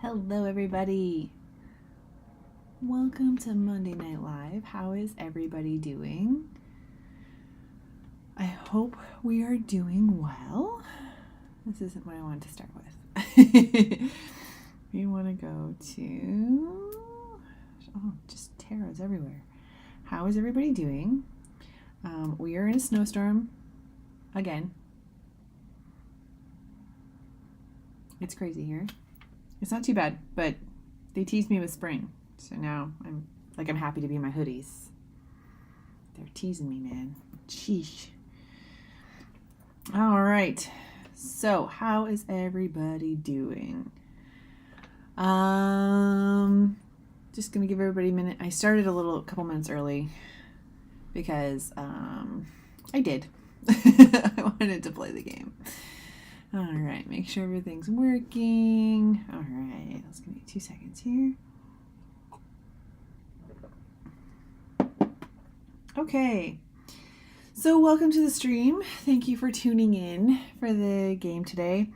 Hello, everybody. Welcome to Monday Night Live. How is everybody doing? I hope we are doing well. This isn't what I wanted to start with. We want to go to... just tarots everywhere. How is everybody doing? We are in a snowstorm again. It's crazy here. It's not too bad, but they teased me with spring. So now I'm happy to be in my hoodies. They're teasing me, man. Sheesh. All right. So how is everybody doing? Just gonna give everybody a minute. I started a couple minutes early because I did. I wanted to play the game. All right, make sure everything's working. All right, let's give me 2 seconds here. Okay, so welcome to the stream. Thank you for tuning in for the game today.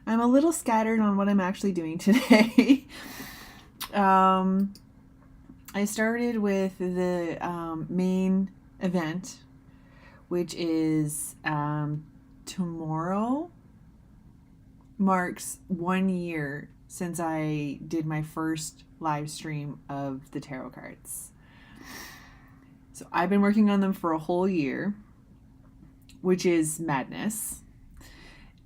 I'm a little scattered on what I'm actually doing today. I started with the main event, which is tomorrow. Marks 1 year since I did my first live stream of the tarot cards. So I've been working on them for a whole year, which is madness.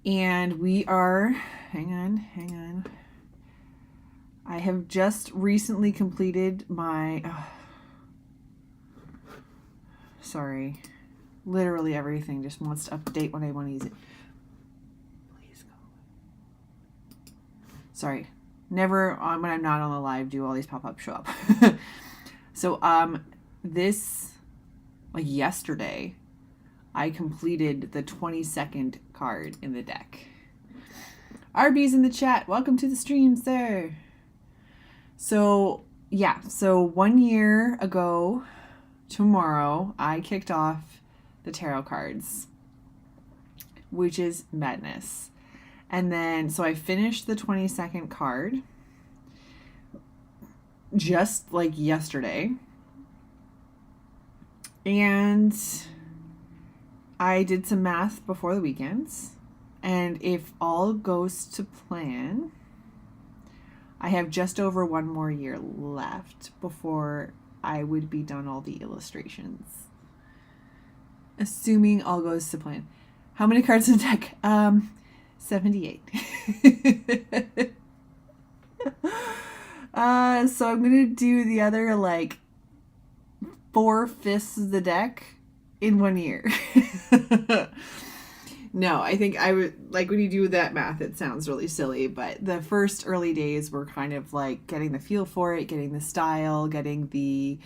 And we are, hang on. I have just recently completed my, sorry, literally everything just wants to update when I want to use it. Sorry, never on when I'm not on the live do all these pop-ups show up. So yesterday I completed the 22nd card in the deck. RB's in the chat. Welcome to the stream, sir. So 1 year ago tomorrow I kicked off the tarot cards, which is madness. And then, so I finished the 22nd card just like yesterday. And I did some math before the weekends. And if all goes to plan, I have just over 1 more year left before I would be done all the illustrations. Assuming all goes to plan. How many cards in the deck? 78. So I'm going to do the other 4/5 of the deck in 1 year. No, I think I would, when you do that math, it sounds really silly, but the first early days were kind of getting the feel for it, getting the style, getting the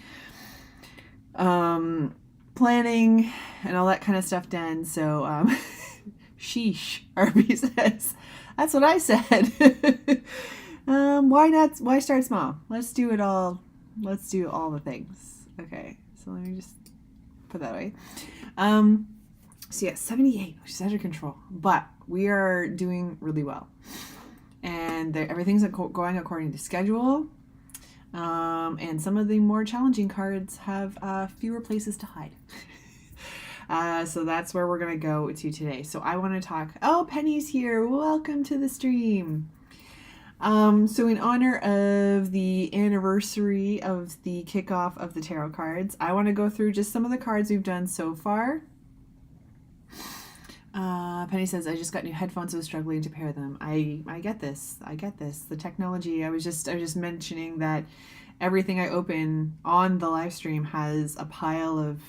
planning and all that kind of stuff done. So, sheesh, RB says. That's what I said. Why start small? Let's do it all. Let's do all the things. Okay, so let me just put that away. So yeah, 78, which is out of control. But we are doing really well. And everything's going according to schedule. And some of the more challenging cards have fewer places to hide. So that's where we're going to go to today. So I want to talk... Oh, Penny's here. Welcome to the stream. So in honor of the anniversary of the kickoff of the tarot cards, I want to go through just some of the cards we've done so far. Penny says, I just got new headphones. I was struggling to pair them. I get this. The technology. I was just mentioning that everything I open on the live stream has a pile of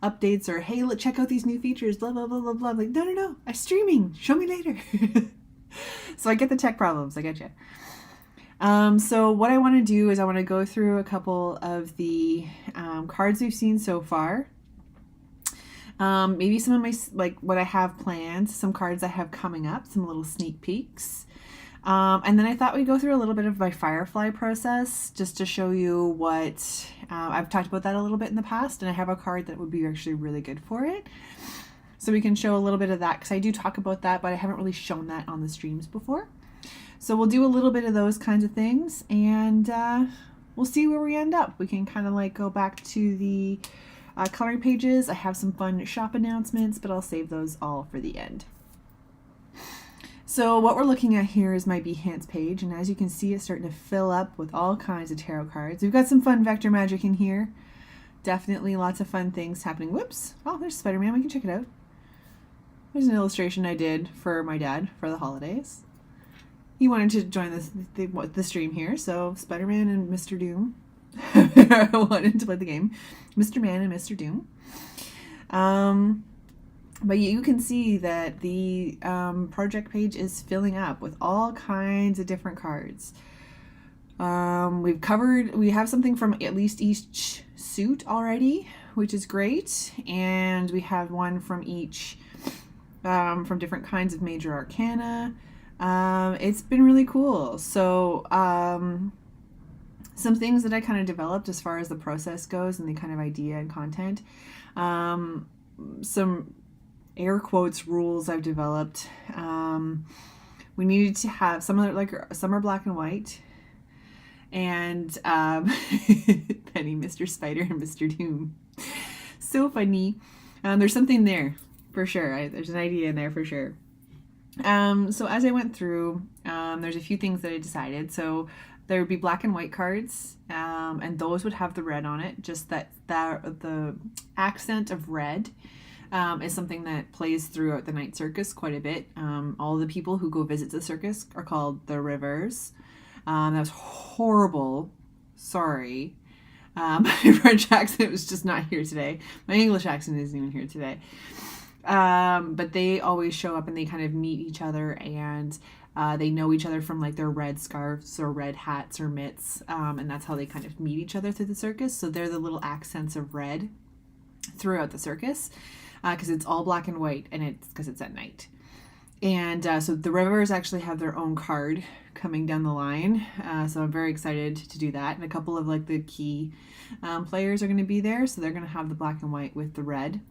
updates or, hey, check out these new features, blah, blah, blah, blah, blah. I'm like, no, I'm streaming. Show me later. So I get the tech problems. I get you. So what I want to do is I want to go through a couple of the cards we've seen so far. Maybe some of my, what I have planned, some cards I have coming up, some little sneak peeks. And then I thought we'd go through a little bit of my Firefly process just to show you what, I've talked about that a little bit in the past, and I have a card that would be actually really good for it. So we can show a little bit of that because I do talk about that, but I haven't really shown that on the streams before. So we'll do a little bit of those kinds of things, and we'll see where we end up. We can kind of like go back to the coloring pages. I have some fun shop announcements, but I'll save those all for the end. So what we're looking at here is my Behance page, and as you can see, it's starting to fill up with all kinds of tarot cards. We've got some fun vector magic in here. Definitely lots of fun things happening. Whoops. Oh, there's Spider-Man. We can check it out. There's an illustration I did for my dad for the holidays. He wanted to join the stream here, so Spider-Man and Mr. Doom wanted to play the game. Mr. Man and Mr. Doom. But you can see that the project page is filling up with all kinds of different cards. We have something from at least each suit already, which is great. And we have one from each, from different kinds of major arcana. It's been really cool. So, some things that I kind of developed as far as the process goes and the kind of idea and content. Some air quotes rules I've developed. We needed to have some are black and white, and Penny, Mr. Spider, and Mr. Doom. So funny. There's something there for sure. There's an idea in there for sure. So as I went through, there's a few things that I decided. So there would be black and white cards, and those would have the red on it. Just that the accent of red is something that plays throughout the night circus quite a bit. All the people who go visit the circus are called the Rivers. That was horrible. Sorry. My French accent was just not here today. My English accent isn't even here today. But they always show up and they kind of meet each other, and they know each other from like their red scarves or red hats or mitts. And that's how they kind of meet each other through the circus. So they're the little accents of red throughout the circus. Because it's all black and white, and it's because it's at night. And so the Rivers actually have their own card coming down the line. So I'm very excited to do that. And a couple of like the key players are going to be there. So they're going to have the black and white with the red.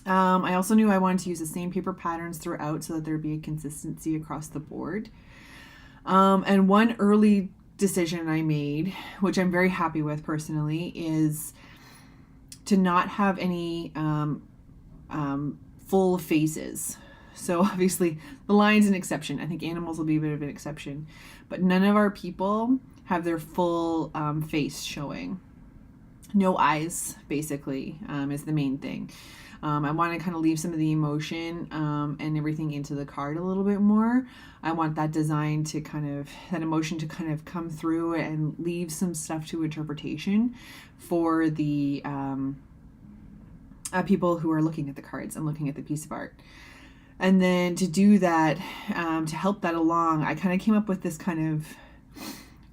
I also knew I wanted to use the same paper patterns throughout so that there'd be a consistency across the board. And one early decision I made, which I'm very happy with personally, is to not have any full faces. So obviously the lion's an exception. I think animals will be a bit of an exception, but none of our people have their full face showing. No eyes, basically, is the main thing. I want to kind of leave some of the emotion and everything into the card a little bit more. I want that design to that emotion to kind of come through and leave some stuff to interpretation for the people who are looking at the cards and looking at the piece of art. And then to do that, to help that along, I kind of came up with this kind of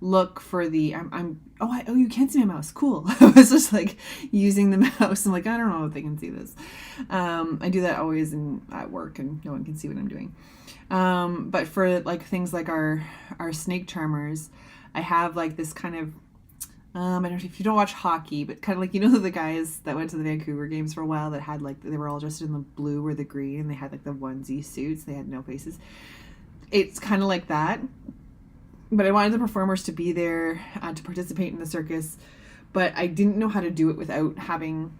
look for the, you can't see my mouse. Cool. I was just like using the mouse. I'm like, I don't know if they can see this. I do that always at work and no one can see what I'm doing. But for like things like our snake charmers, I have like this kind of, I don't know if you don't watch hockey, but kind of like, the guys that went to the Vancouver games for a while that had like, they were all dressed in the blue or the green and they had like the onesie suits. They had no faces. It's kind of like that. But I wanted the performers to be there to participate in the circus, but I didn't know how to do it without having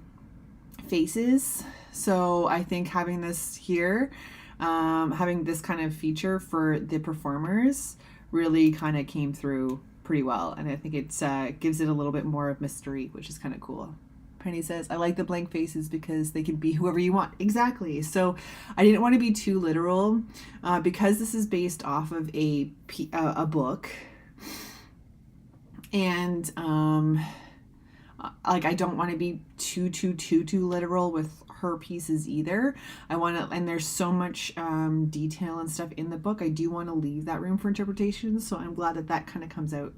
faces. So I think having this here, having this kind of feature for the performers really kind of came through pretty well. And I think it gives it a little bit more of mystery, which is kind of cool. Penny says, I like the blank faces because they can be whoever you want. Exactly. So I didn't want to be too literal because this is based off of a book. And I don't want to be too literal with her pieces either. I want to, and there's so much detail and stuff in the book. I do want to leave that room for interpretation. So I'm glad that kind of comes out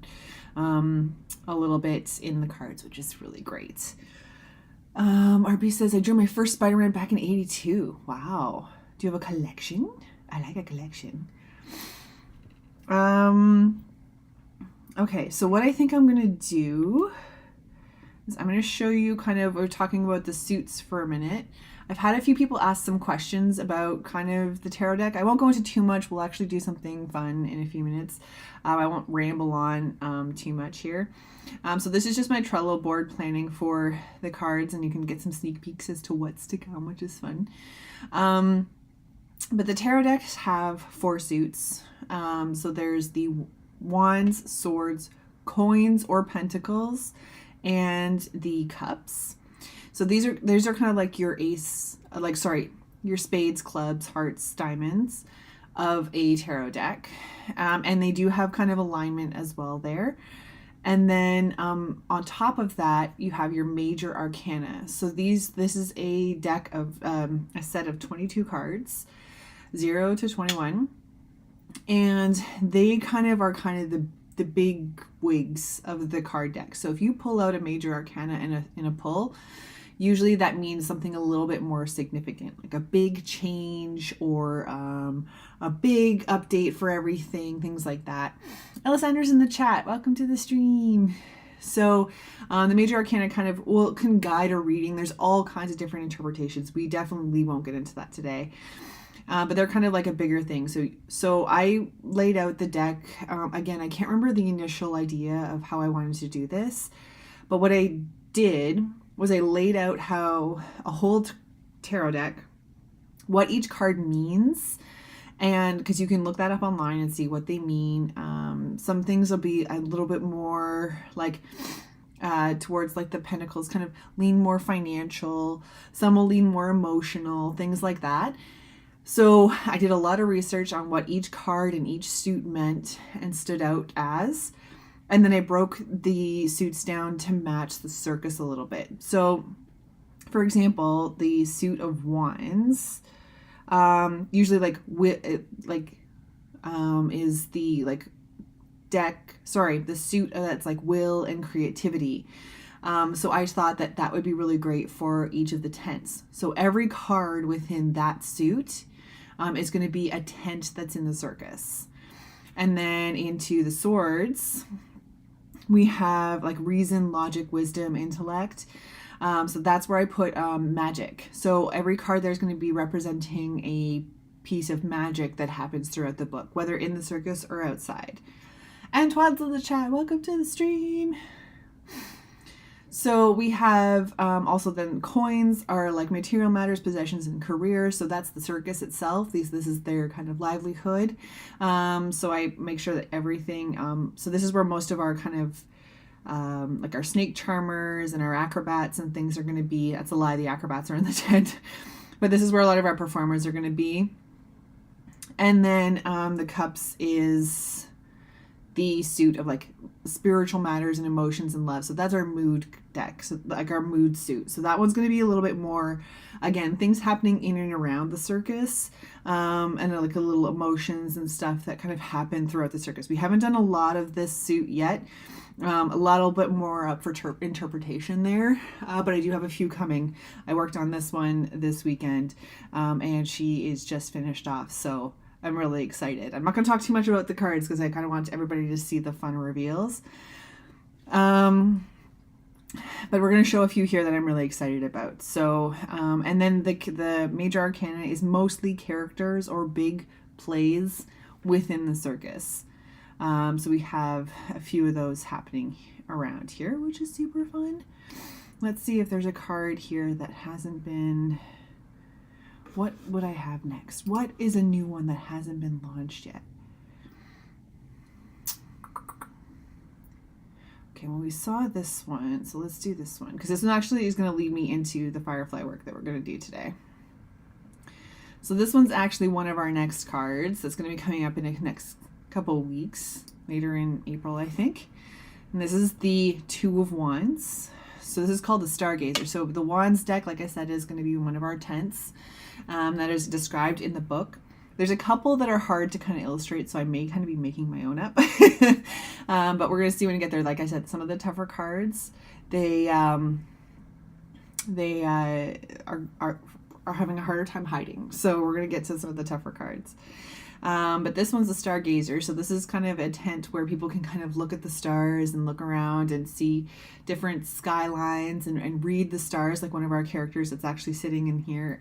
a little bit in the cards, which is really great. RB says, I drew my first Spider-Man back in 82. Wow. Do you have a collection? I like a collection. Okay, so what I think I'm going to do is I'm going to show you we're talking about the suits for a minute. I've had a few people ask some questions about kind of the tarot deck. I won't go into too much. We'll actually do something fun in a few minutes. I won't ramble on too much here. So this is just my Trello board planning for the cards, and you can get some sneak peeks as to what's to come, which is fun. But the tarot decks have 4 suits. So there's the wands, swords, coins or pentacles, and the cups. So these are kind of like your your spades, clubs, hearts, diamonds of a tarot deck. And they do have kind of alignment as well there. And then on top of that, you have your major arcana. So this is a deck of a set of 22 cards, 0 to 21. And they kind of are the big wigs of the card deck. So if you pull out a major arcana in a pull, usually that means something a little bit more significant, like a big change or a big update for everything, things like that. Alessandra's in the chat. Welcome to the stream. So the major arcana kind of can guide a reading. There's all kinds of different interpretations. We definitely won't get into that today. But they're kind of like a bigger thing. So I laid out the deck. Again, I can't remember the initial idea of how I wanted to do this. But what I did was I laid out how a whole tarot deck, what each card means. And because you can look that up online and see what they mean. Some things will be a little bit more like towards like the pentacles, kind of lean more financial. Some will lean more emotional, things like that. So I did a lot of research on what each card and each suit meant and stood out as. And then I broke the suits down to match the circus a little bit. So, for example, the suit of wands, usually is the the suit that's like will and creativity. So I thought that would be really great for each of the tents. So every card within that suit is going to be a tent that's in the circus. And then into the swords, we have like reason, logic, wisdom, intellect. So that's where I put magic. So every card there's going to be representing a piece of magic that happens throughout the book, whether in the circus or outside. Antoine's in the chat. Welcome to the stream. So we have also then coins are like material matters, possessions, and careers. So that's the circus itself. This is their kind of livelihood. So I make sure that everything. So this is where most of our kind of like our snake charmers and our acrobats and things are going to be. That's a lie. The acrobats are in the tent, but this is where a lot of our performers are going to be. And then the cups is the suit of like spiritual matters and emotions and love. So that's our mood deck, so like our mood suit. So that one's going to be a little bit more, again, things happening in and around the circus, and like a little emotions and stuff that kind of happen throughout the circus. We haven't done a lot of this suit yet. A little bit more up for interpretation there, but I do have a few coming. I worked on this one this weekend, and she is just finished off. So I'm really excited. I'm not going to talk too much about the cards because I kind of want everybody to see the fun reveals. But we're going to show a few here that I'm really excited about. So, and then the major arcana is mostly characters or big plays within the circus. So we have a few of those happening around here, which is super fun. Let's see if there's a card here that hasn't been... What would I have next? What is a new one that hasn't been launched yet? Okay, well, we saw this one, so let's do this one, because this one actually is going to lead me into the Firefly work that we're going to do today. So this one's actually one of our next cards that's going to be coming up in the next couple of weeks, later in April, I think. And this is the Two of Wands. So this is called the Stargazer. So the Wands deck, like I said, is going to be one of our tents that is described in the book. There's a couple that are hard to kind of illustrate, so I may kind of be making my own up. But we're going to see when we get there. Like I said, some of the tougher cards, they are having a harder time hiding. So we're going to get to some of the tougher cards. But this one's a stargazer, so this is kind of a tent where people can kind of look at the stars and look around and see different skylines and read the stars, like one of our characters that's actually sitting in here.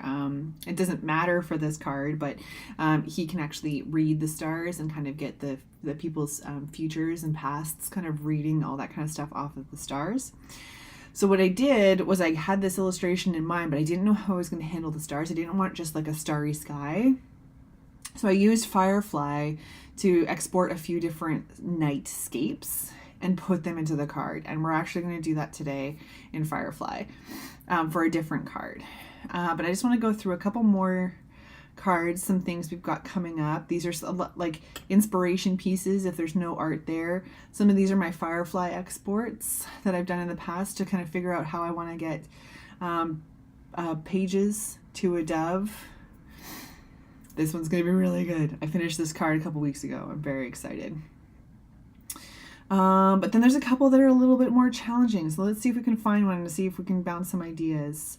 It doesn't matter for this card, but he can actually read the stars and kind of get the people's futures and pasts, kind of reading all that kind of stuff off of the stars. So what I did was I had this illustration in mind, but I didn't know how I was going to handle the stars. I didn't want just like a starry sky. So I used Firefly to export a few different nightscapes and put them into the card. And we're actually going to do that today in Firefly for a different card. But I just want to go through a couple more cards, some things we've got coming up. These are like inspiration pieces if there's no art there. Some of these are my Firefly exports that I've done in the past to kind of figure out how I want to get pages to a dove. This one's going to be really good. I finished this card a couple weeks ago. I'm very excited. But then there's a couple that are a little bit more challenging. So let's see if we can find one to see if we can bounce some ideas.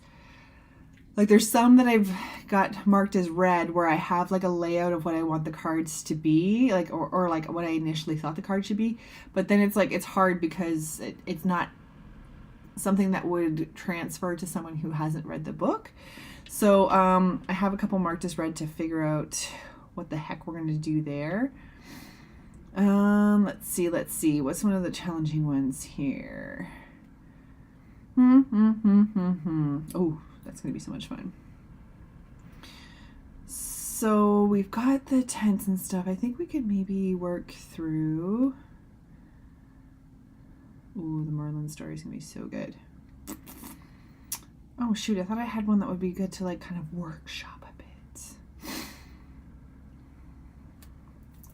Like there's some that I've got marked as red where I have like a layout of what I want the cards to be, like or like what I initially thought the card should be. But then it's like it's hard because it's not something that would transfer to someone who hasn't read the book. So I have a couple marked as red to figure out what the heck we're going to do there. Let's see. What's one of the challenging ones here? Oh, that's going to be so much fun. So we've got the tents and stuff. I think we could maybe work through... Ooh, the Merlin story is going to be so good. Oh, shoot. I thought I had one that would be good to, like, kind of workshop a bit.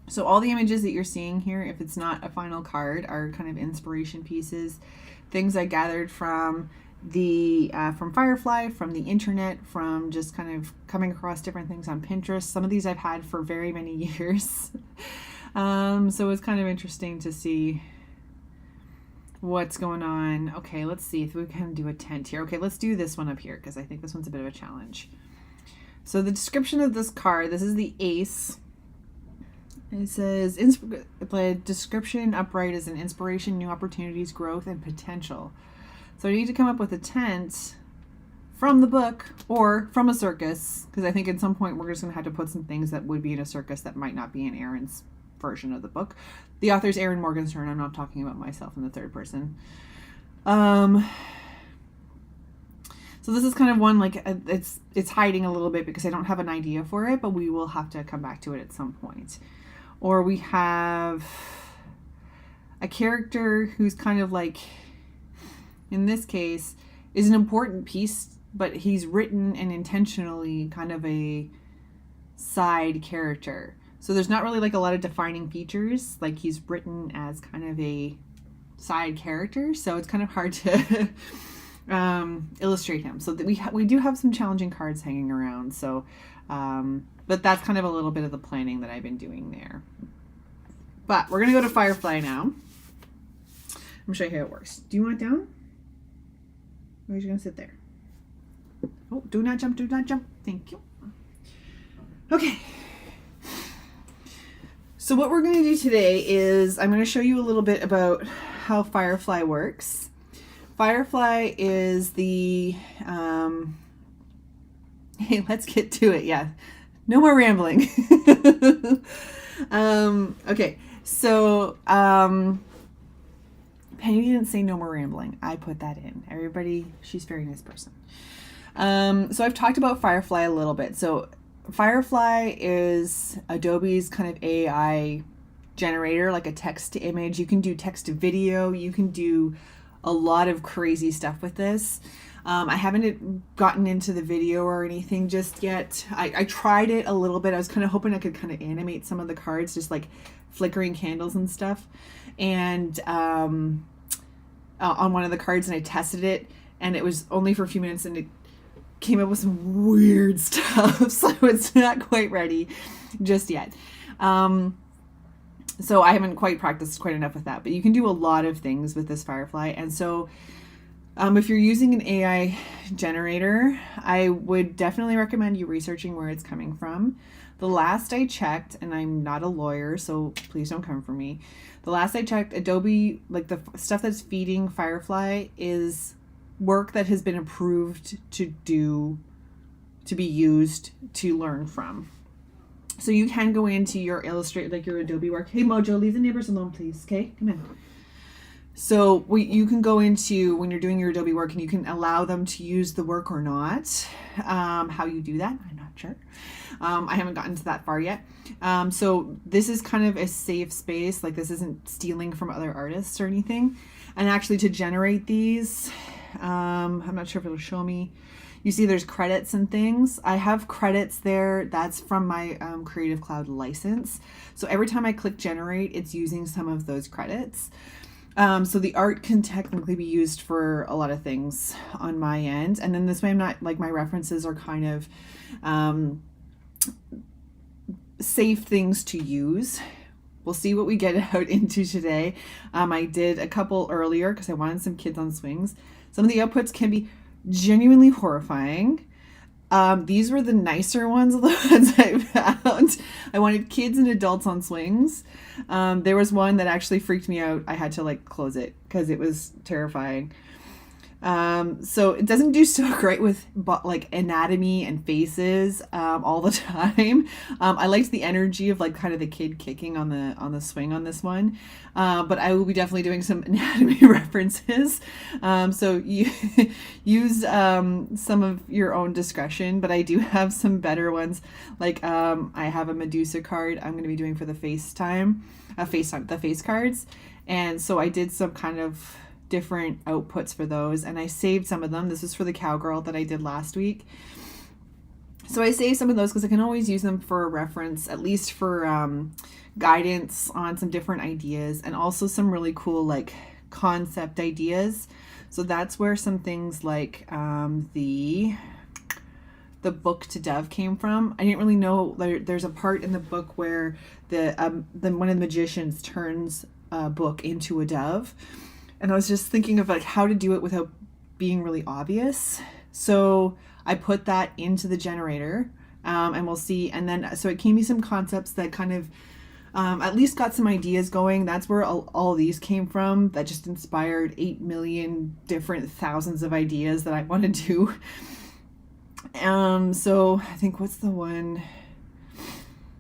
So all the images that you're seeing here, if it's not a final card, are kind of inspiration pieces. Things I gathered from from Firefly, from the internet, from just kind of coming across different things on Pinterest. Some of these I've had for very many years. So it's kind of interesting to see what's going on. Okay, let's see if we can do a tent here. Okay, let's do this one up here because I think this one's a bit of a challenge. So the description of this card, this is the ace. It says, the description upright is an inspiration, new opportunities, growth, and potential. So I need to come up with a tent from the book or from a circus, because I think at some point we're just going to have to put some things that would be in a circus that might not be in Aaron's version of the book. The author's Aaron Morgenstern. I'm not talking about myself in the third person. So this is kind of one, like, it's hiding a little bit because I don't have an idea for it, but we will have to come back to it at some point. Or we have a character who's kind of like, in this case, is an important piece, but he's written and intentionally kind of a side character. So there's not really like a lot of defining features. Like he's written as kind of a side character, so it's kind of hard to illustrate him. So that we do have some challenging cards hanging around. So, but that's kind of a little bit of the planning that I've been doing there. But we're gonna go to Firefly now. I'm gonna show you how it works. Do you want it down? Or are you gonna sit there? Oh, do not jump, do not jump. Thank you. Okay. So what we're going to do today is I'm going to show you a little bit about how Firefly works. Firefly is the, hey, let's get to it. Yeah, no more rambling. Okay, so Penny didn't say no more rambling. I put that in. Everybody, she's a very nice person. So I've talked about Firefly a little bit. So Firefly is Adobe's kind of AI generator, like a text to image. You can do text to video. You can do a lot of crazy stuff with this. I haven't gotten into the video or anything just yet. I tried it a little bit. I was kind of hoping I could kind of animate some of the cards, just like flickering candles and stuff. And on one of the cards, and I tested it, and it was only for a few minutes, and it came up with some weird stuff, so it's not quite ready just yet. So I haven't quite practiced quite enough with that, but you can do a lot of things with this Firefly. And so If you're using an AI generator, I would definitely recommend you researching where it's coming from. The last I checked, and I'm not a lawyer, so please don't come for me. The last I checked, Adobe, like the stuff that's feeding Firefly, is work that has been approved to be used to learn from. So you can go into your Illustrator, like your Adobe work. Hey Mojo, leave the neighbors alone, please. Okay, come in. So you can go into when you're doing your Adobe work, and you can allow them to use the work or not. How you do that, I'm not sure. I haven't gotten to that far yet. So this is kind of a safe space. Like, this isn't stealing from other artists or anything. And actually, to generate these, I'm not sure if it'll show me. You see there's credits and things. I have credits there. That's from my Creative Cloud license. So every time I click generate, it's using some of those credits. So the art can technically be used for a lot of things on my end. And then this way I'm not, like, my references are kind of safe things to use. We'll see what we get out into today. I did a couple earlier because I wanted some kids on swings. Some of the outputs can be genuinely horrifying. These were the nicer ones, the ones I found. I wanted kids and adults on swings. There was one that actually freaked me out. I had to, like, close it because it was terrifying. So it doesn't do so great with like anatomy and faces all the time. I liked the energy of, like, kind of the kid kicking on the swing on this one, but I will be definitely doing some anatomy references. So you use some of your own discretion, but I do have some better ones. Like I have a Medusa card I'm going to be doing for the the face cards, and so I did some kind of different outputs for those, and I saved some of them. This is for the cowgirl that I did last week. So I saved some of those because I can always use them for a reference, at least for guidance on some different ideas, and also some really cool, like, concept ideas. So that's where some things like the book to dove came from. I didn't really know there's a part in the book where the one of the magicians turns a book into a dove. And I was just thinking of, like, how to do it without being really obvious. So I put that into the generator, and we'll see. And then, so it gave me some concepts that kind of at least got some ideas going. That's where all these came from. That just inspired 8 million different thousands of ideas that I want to do. So I think, what's the one?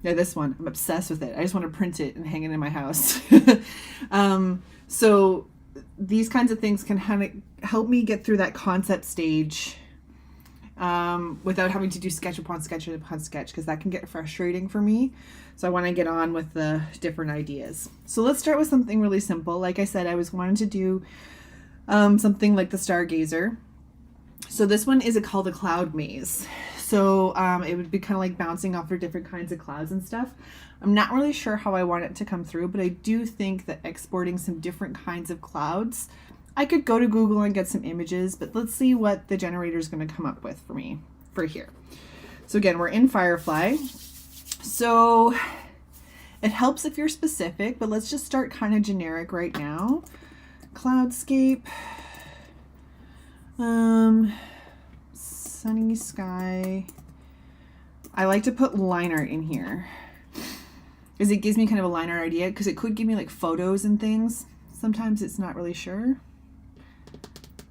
Yeah, this one. I'm obsessed with it. I just want to print it and hang it in my house. So these kinds of things can kind of help me get through that concept stage without having to do sketch upon sketch upon sketch, because that can get frustrating for me. So I want to get on with the different ideas. So let's start with something really simple. Like I said, I was wanting to do something like the Stargazer. So this one is called a cloud maze. So it would be kind of like bouncing off of different kinds of clouds and stuff. I'm not really sure how I want it to come through, but I do think that exporting some different kinds of clouds, I could go to Google and get some images, but let's see what the generator is going to come up with for me for here. So again, we're in Firefly. So it helps if you're specific, but let's just start kind of generic right now. Cloudscape. Sunny sky. I like to put line art in here because it gives me kind of a line art idea, because it could give me, like, photos and things. Sometimes it's not really sure.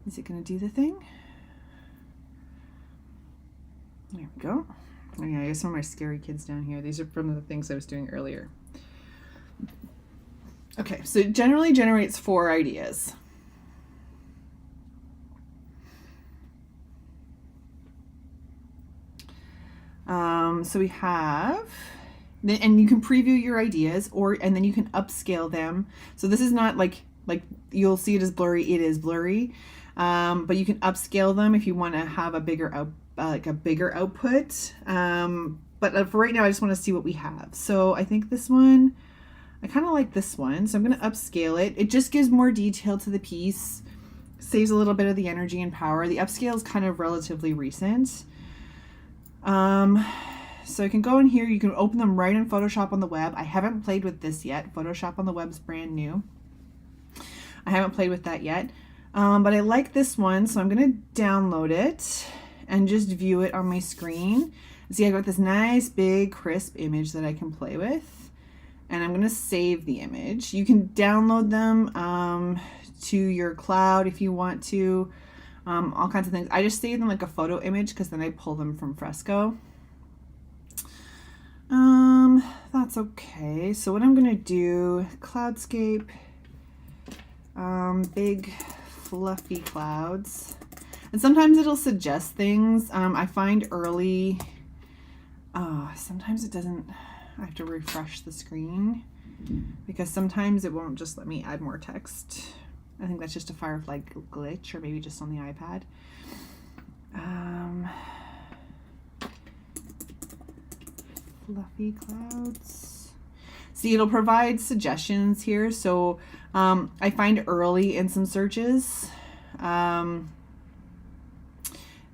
Is it going to do the thing? There we go. Oh yeah, I got some of my scary kids down here. These are from the things I was doing earlier. Okay, so it generally generates 4 ideas. So we have, and you can preview your ideas, and then you can upscale them. So this is not like you'll see it as blurry. It is blurry, but you can upscale them if you want to have a bigger output. But for right now, I just want to see what we have. So I think this one, I kind of like this one. So I'm going to upscale it. It just gives more detail to the piece, saves a little bit of the energy and power. The upscale is kind of relatively recent. So I can go in here, you can open them right in Photoshop on the web. I haven't played with this yet. Photoshop on the web's brand new. I haven't played with that yet. But I like this one, so I'm gonna download it and just view it on my screen. See, I got this nice big crisp image that I can play with, and I'm gonna save the image. You can download them to your cloud if you want to, all kinds of things. I just save them like a photo image because then I pull them from Fresco. That's okay. So what I'm gonna do, cloudscape, big fluffy clouds, and sometimes it'll suggest things. I find early, sometimes it doesn't, I have to refresh the screen because sometimes it won't just let me add more text. I think that's just a Firefly glitch, or maybe just on the iPad. Fluffy clouds. See, it'll provide suggestions here. So I find early in some searches,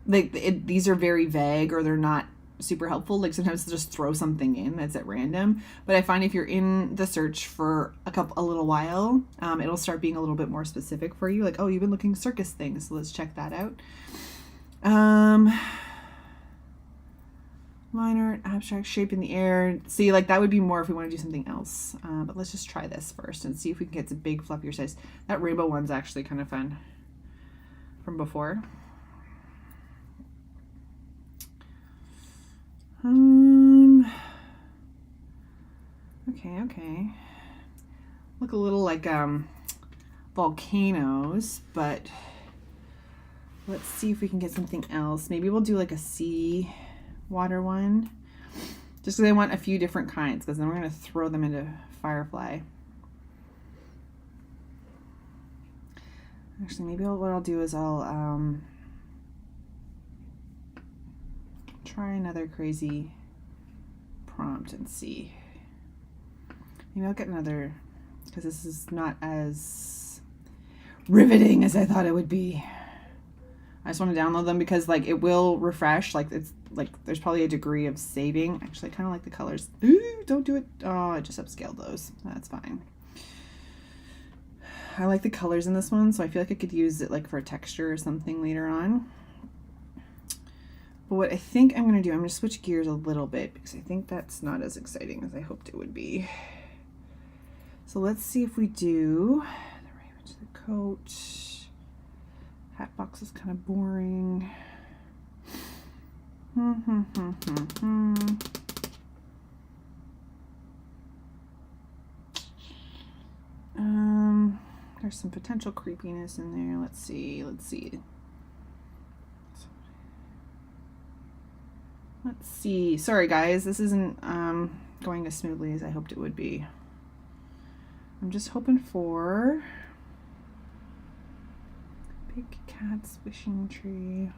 these are very vague, or they're not super helpful. Like sometimes they'll just throw something in that's at random. But I find if you're in the search for a little while, it'll start being a little bit more specific for you. Like, oh, you've been looking circus things, so let's check that out. Line art, abstract, shape in the air. See, like that would be more if we want to do something else. But let's just try this first and see if we can get some big fluffier size. That rainbow one's actually kind of fun from before. Okay. Look a little like volcanoes, but let's see if we can get something else. Maybe we'll do like a sea water one, just because I want a few different kinds, because then we're going to throw them into Firefly. Actually, maybe what I'll do is I'll try another crazy prompt and see. Maybe I'll get another, because this is not as riveting as I thought it would be. I just want to download them because like it will refresh. Like it's like there's probably a degree of saving. Actually, I kind of like the colors. Ooh, don't do it. Oh, I just upscaled those. That's fine. I like the colors in this one, so I feel like I could use it like for a texture or something later on. But what I think I'm going to do, I'm going to switch gears a little bit because I think that's not as exciting as I hoped it would be. So let's see if we do the raven to the coat. Hat box is kind of boring. There's some potential creepiness in there. Let's see. Sorry guys, this isn't going as smoothly as I hoped it would be. I'm just hoping for big cat's wishing tree.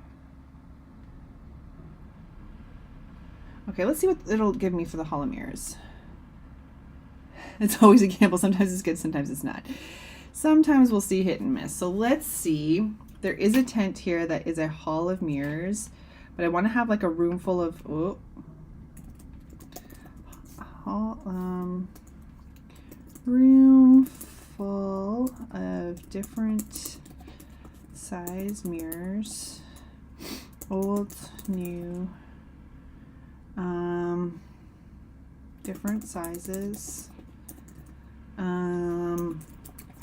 Okay, let's see what it'll give me for the Hall of Mirrors. It's always a gamble. Sometimes it's good, sometimes it's not. Sometimes we'll see hit and miss. So let's see. There is a tent here that is a Hall of Mirrors, but I want to have like a room full of room full of different size mirrors, old, new, different sizes.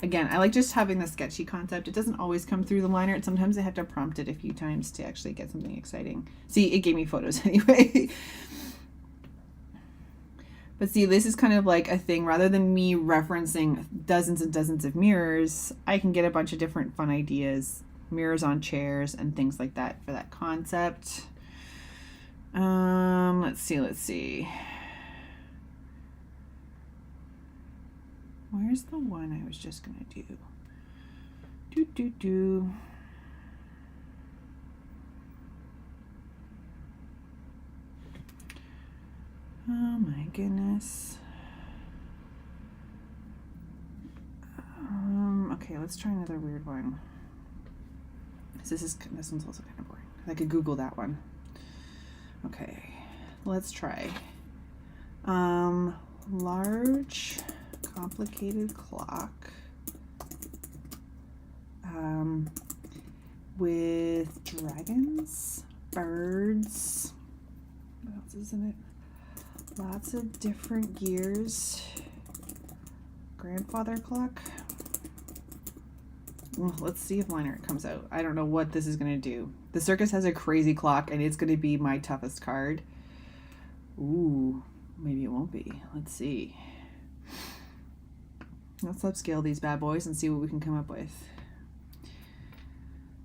Again, I like just having the sketchy concept. It doesn't always come through the line art. Sometimes I have to prompt it a few times to actually get something exciting. See, it gave me photos anyway. But see, this is kind of like a thing. Rather than me referencing dozens and dozens of mirrors, I can get a bunch of different fun ideas. Mirrors on chairs and things like that for that concept. Let's see. Where's the one I was just gonna do? Oh my goodness. Okay, let's try another weird one. This one's also kind of boring. I could Google that one. Okay, let's try. Large complicated clock with dragons, birds. What else is in it? Lots of different gears. Grandfather clock. Well, let's see if liner comes out. I don't know what this is going to do. The circus has a crazy clock, and it's going to be my toughest card. Ooh, maybe it won't be. Let's see. Let's upscale these bad boys and see what we can come up with.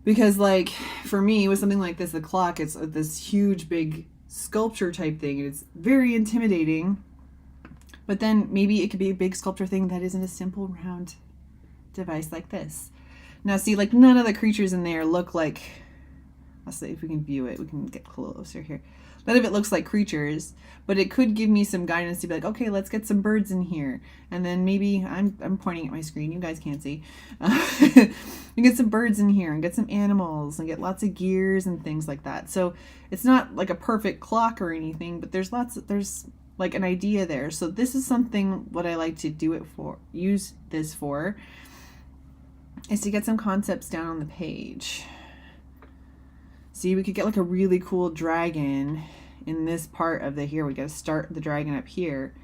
Because, like, for me, with something like this, the clock, it's this huge, big sculpture type thing, and it's very intimidating. But then maybe it could be a big sculpture thing that isn't a simple round device like this. Now, see, like, none of the creatures in there look like... Let's see if we can view it. We can get closer here. None of it looks like creatures, but it could give me some guidance to be like, okay, let's get some birds in here. And then maybe, I'm pointing at my screen, you guys can't see. You get some birds in here and get some animals and get lots of gears and things like that. So it's not like a perfect clock or anything, but there's like an idea there. So this is something what I like to do it for, use this for, is to get some concepts down on the page. See, we could get like a really cool dragon in this part of the here. We got to start the dragon up here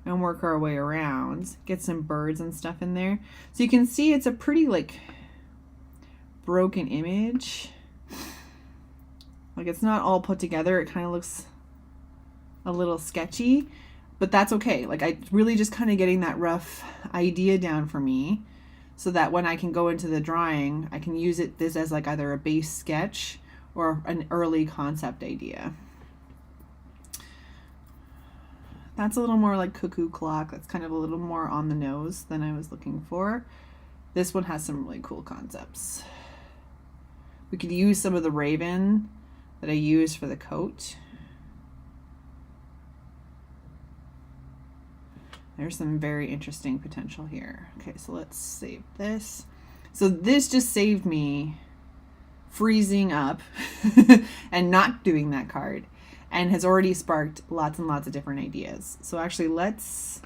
and work our way around. Get some birds and stuff in there. So you can see it's a pretty like broken image. Like it's not all put together. It kind of looks a little sketchy, but that's okay. Like I really just kind of getting that rough idea down for me so that when I can go into the drawing, I can use this as like either a base sketch or an early concept idea. That's a little more like cuckoo clock. That's kind of a little more on the nose than I was looking for. This one has some really cool concepts. We could use some of the raven that I used for the coat. There's some very interesting potential here. Okay, so let's save this. So this just saved me freezing up and not doing that card, and has already sparked lots and lots of different ideas. So actually let's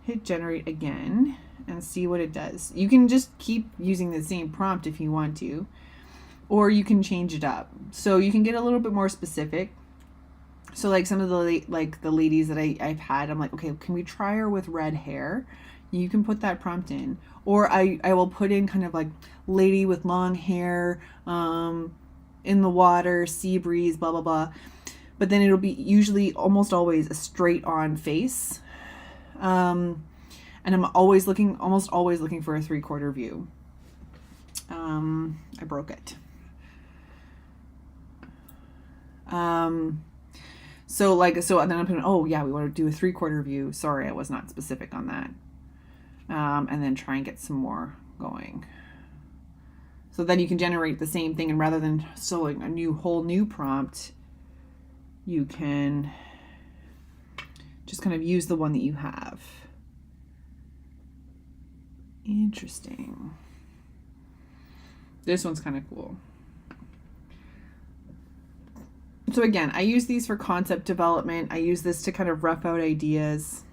hit generate again and see what it does. You can just keep using the same prompt if you want to, or you can change it up. So you can get a little bit more specific. So like some of the the ladies that I've had, I'm like, okay, can we try her with red hair? You can put that prompt in, or I will put in kind of like lady with long hair, in the water, sea breeze, blah, blah, blah. But then it'll be usually almost always a straight on face. And I'm almost always looking for a 3/4 view. I broke it. So then I'm putting, oh yeah, we want to do a 3/4 view. Sorry, I was not specific on that. And then try and get some more going. So then you can generate the same thing, and rather than sewing a whole new prompt, you can just kind of use the one that you have. Interesting. This one's kind of cool. So again, I use these for concept development. I use this to kind of rough out ideas.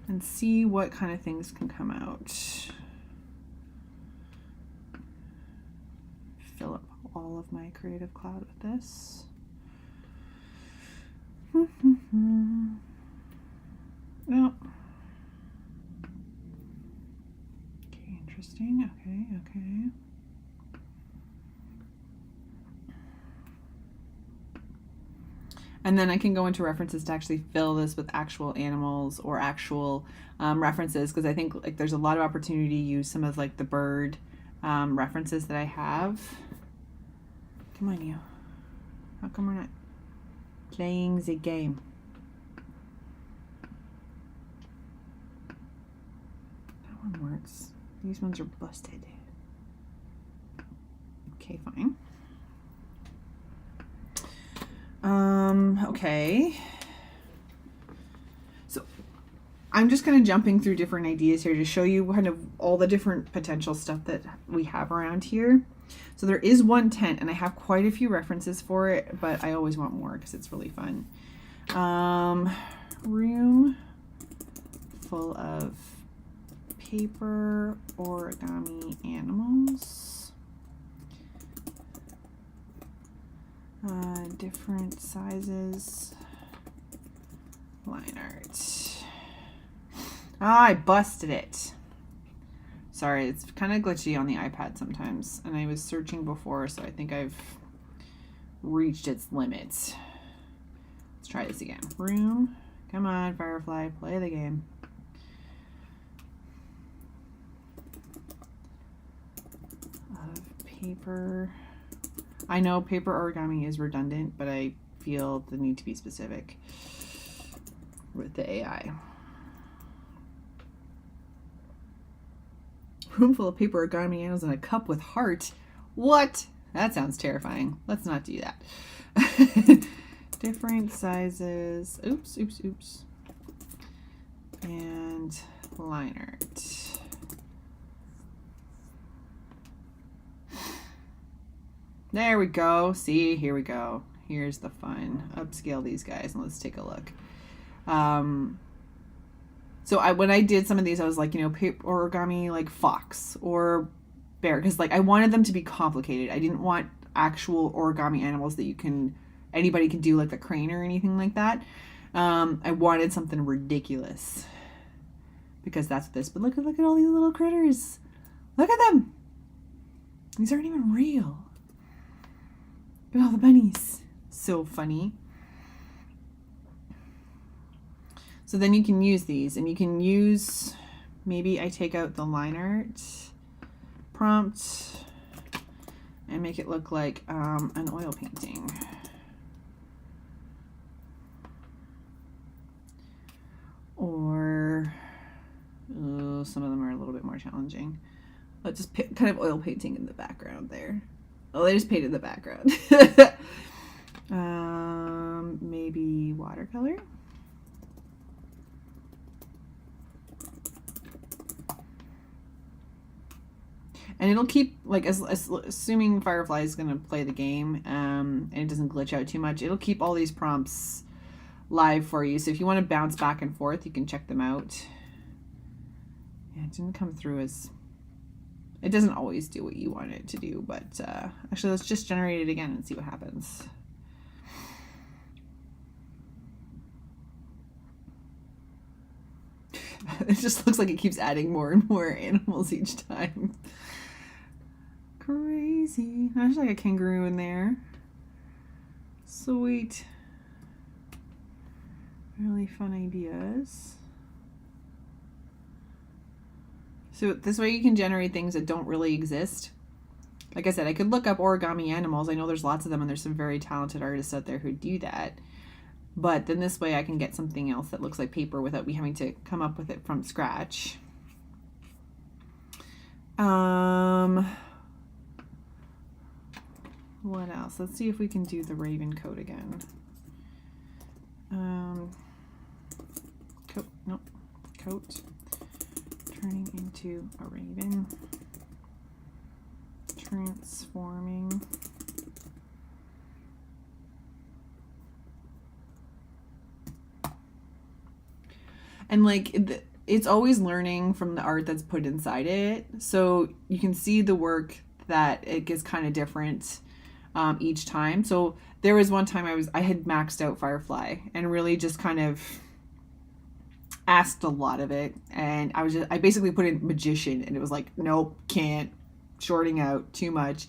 And see what kind of things can come out. Fill up all of my creative cloud with this. Oh. Okay, interesting. Okay. And then I can go into references to actually fill this with actual animals or actual references, because I think like there's a lot of opportunity to use some of like the bird references that I have. Come on, you. How come we're not playing the game? That one works. These ones are busted. Okay, fine. Okay. So I'm just kind of jumping through different ideas here to show you kind of all the different potential stuff that we have around here. So there is one tent, and I have quite a few references for it, but I always want more because it's really fun. Room full of paper origami animals. Different sizes. Line art. Ah, I busted it. Sorry, it's kind of glitchy on the iPad sometimes. And I was searching before, so I think I've reached its limits. Let's try this again. Room. Come on, Firefly, play the game. Paper. I know paper origami is redundant, but I feel the need to be specific with the AI. Room full of paper origami animals in a cup with heart. What? That sounds terrifying. Let's not do that. Different sizes. Oops, oops, oops. And line art. There we go. See, here we go. Here's the fun. Upscale these guys and let's take a look. So when I did some of these, I was like, you know, paper origami like fox or bear, because like I wanted them to be complicated. I didn't want actual origami animals that anybody can do, like the crane or anything like that. I wanted something ridiculous because that's this. But look at all these little critters. Look at them. These aren't even real. Look at all the bunnies. So funny. So then you can use these, and you can use, maybe I take out the line art prompt and make it look like an oil painting. Or some of them are a little bit more challenging. Let's just kind of oil painting in the background there. Oh, they just painted the background. Maybe watercolor. And it'll keep, like, assuming Firefly is going to play the game and it doesn't glitch out too much, it'll keep all these prompts live for you. So if you want to bounce back and forth, you can check them out. Yeah, it didn't come through as... It doesn't always do what you want it to do, but actually let's just generate it again and see what happens. It just looks like it keeps adding more and more animals each time. Crazy. There's like a kangaroo in there. Sweet. Really fun ideas. So this way you can generate things that don't really exist. Like I said, I could look up origami animals. I know there's lots of them and there's some very talented artists out there who do that. But then this way I can get something else that looks like paper without me having to come up with it from scratch. What else? Let's see if we can do the raven coat again. Coat. Turning into a raven. Transforming. And like it's always learning from the art that's put inside it. So you can see the work that it gets kind of different each time. So there was one time I had maxed out Firefly and really just kind of asked a lot of it, and I basically put in magician and it was like, nope, can't, shorting out too much.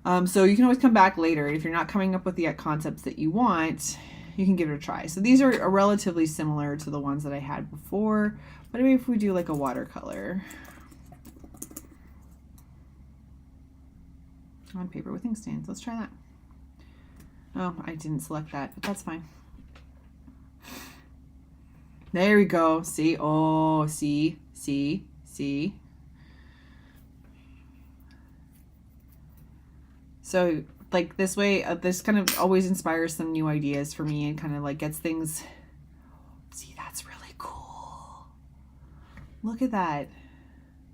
So you can always come back later. If you're not coming up with the concepts that you want, you can give it a try. So these are relatively similar to the ones that I had before, but maybe if we do like a watercolor on paper with ink stains, let's try that. Oh, I didn't select that, but that's fine. There we go. See? Oh, see? So, like, this way, this kind of always inspires some new ideas for me and kind of, like, gets things... See, that's really cool. Look at that.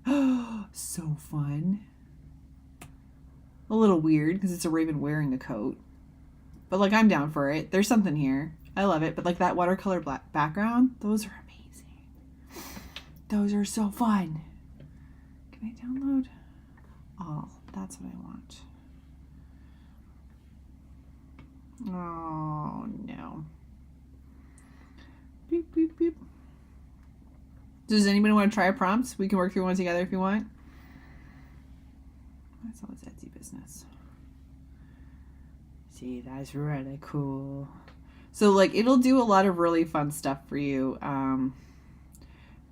Oh, so fun. A little weird, because it's a raven wearing a coat. But, like, I'm down for it. There's something here. I love it. But, like, that watercolor black background, those are amazing. Those are so fun. Can I download? Oh, that's what I want. Oh, no. Beep, beep, beep. Does anybody want to try prompts? We can work through one together if you want. That's all this Etsy business. See, that's really cool. So, like, it'll do a lot of really fun stuff for you.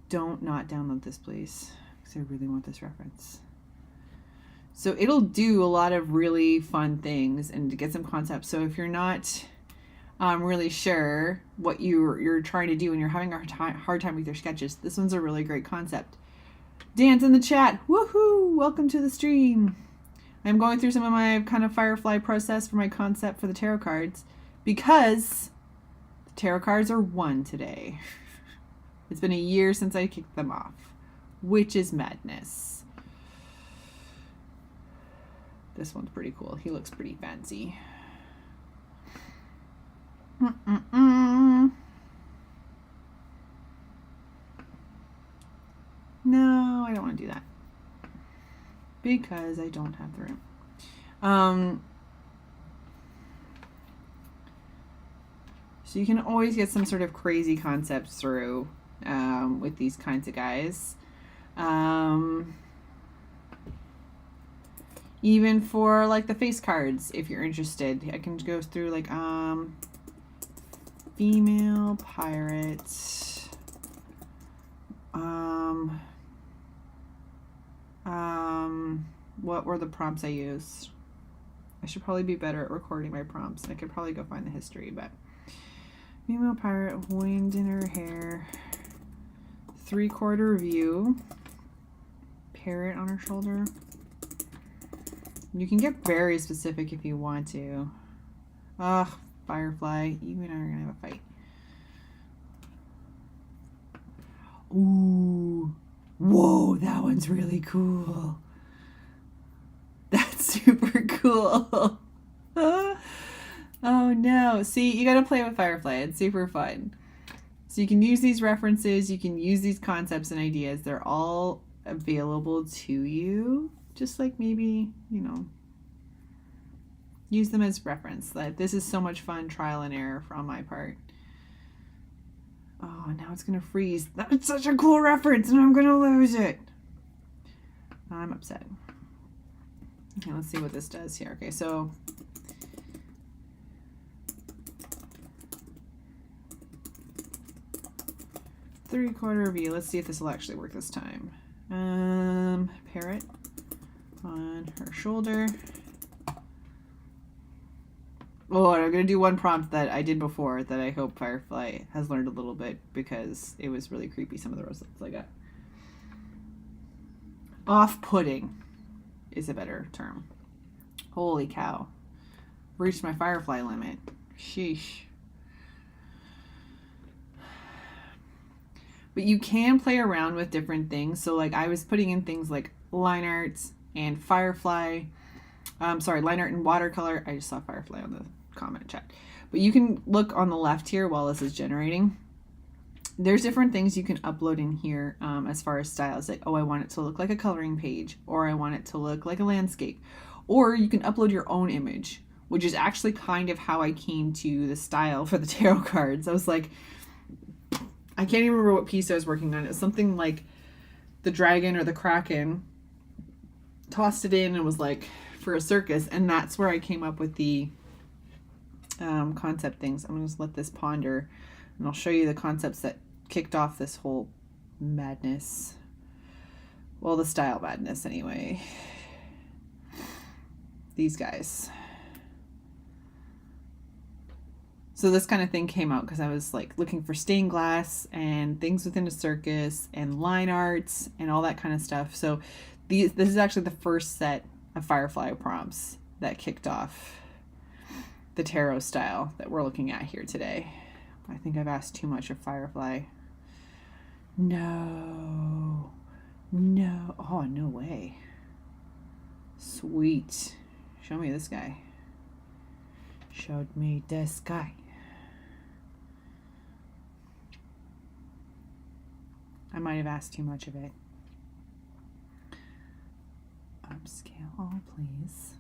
Don't not download this, please, because I really want this reference. So it'll do a lot of really fun things and to get some concepts. So if you're not really sure what you're trying to do and you're having a hard time with your sketches, this one's a really great concept. Dance in the chat. Woohoo! Welcome to the stream. I'm going through some of my kind of Firefly process for my concept for the tarot cards because the tarot cards are 1 today. It's been a year since I kicked them off, which is madness. This one's pretty cool. He looks pretty fancy. No, I don't want to do that because I don't have the room. So you can always get some sort of crazy concepts through with these kinds of guys. Even for like the face cards, if you're interested, I can go through like female pirate, what were the prompts I used? I should probably be better at recording my prompts. I could probably go find the history, but female pirate, wind in her hair, 3/4 view, parrot on her shoulder. You can get very specific if you want to. Ugh, Firefly, you and I are gonna have a fight. Ooh, whoa, that one's really cool. That's super cool. Oh no, see, you gotta play with Firefly. It's super fun. So you can use these references, you can use these concepts and ideas. They're all available to you. Just like maybe, you know, use them as reference. Like, this is so much fun, trial and error on my part. Oh, now it's gonna freeze. That's such a cool reference and I'm gonna lose it. I'm upset. Okay, let's see what this does here. Okay, so three-quarter view. Let's see if this will actually work this time. Parrot on her shoulder. Oh, and I'm going to do one prompt that I did before that I hope Firefly has learned a little bit because it was really creepy, some of the results I got. Off-putting is a better term. Holy cow. Reached my Firefly limit. Sheesh. But you can play around with different things. So like I was putting in things like line arts and Firefly. Line art and watercolor. I just saw Firefly on the comment chat. But you can look on the left here while this is generating. There's different things you can upload in here as far as styles. Like, oh, I want it to look like a coloring page, or I want it to look like a landscape. Or you can upload your own image, which is actually kind of how I came to the style for the tarot cards. I was like, I can't even remember what piece I was working on. It was something like the dragon or the kraken. Tossed it in and was like for a circus, and that's where I came up with the concept things. I'm gonna just let this ponder, and I'll show you the concepts that kicked off this whole madness. Well, the style madness anyway. These guys. So this kind of thing came out because I was like looking for stained glass and things within a circus and line arts and all that kind of stuff. So this is actually the first set of Firefly prompts that kicked off the tarot style that we're looking at here today. I think I've asked too much of Firefly. No. Oh, no way. Sweet. Show me this guy. Showed me this guy. I might have asked too much of it. Upscale all, please.